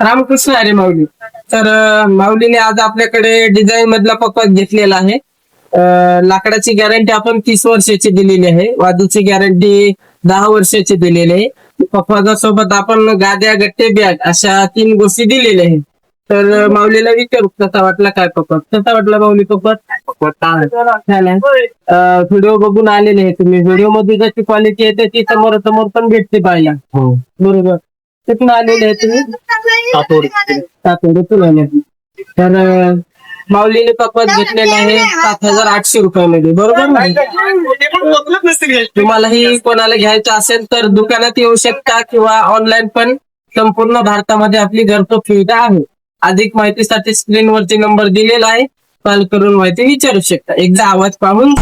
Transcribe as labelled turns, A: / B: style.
A: रामकृष्ण हरी माऊली. तर माऊलीने आज आपल्याकडे डिझाईन मधला पकवाज घेतलेला आहे. लाकडाची गॅरंटी आपण 30 वर्षाची दिलेली आहे. वादूची गॅरंटी 10 वर्षाची दिलेली आहे. पकवाजासोबत आपण गाद्या, गट्टे, बॅग अशा 3 गोष्टी दिलेल्या आहेत. तर माऊलीला विचारू कसा वाटला काय पकवाज, कसा वाटला माऊली पकवाज? छान आहे. व्हिडिओ बघून आलेले आहे तुम्ही. व्हिडिओ मध्ये जशी क्वालिटी येते ती समोर समोर पण भेटते पाहायला. बरोबर. कुठून आलेले आहे तुम्ही? सातोडीतून आले. तर माऊलीने पकवाज घेतलेला आहे 7,800 रुपयामध्ये. बरोबर ना? तुम्हालाही कोणाला घ्यायचं असेल तर दुकानात येऊ शकता किंवा ऑनलाईन पण संपूर्ण भारतामध्ये आपली घरपोच सुविधा आहे. अधिक माहितीसाठी स्क्रीनवरती नंबर दिलेला आहे. कॉल करून माहिती विचारू शकता. एकदा आवाज पाहून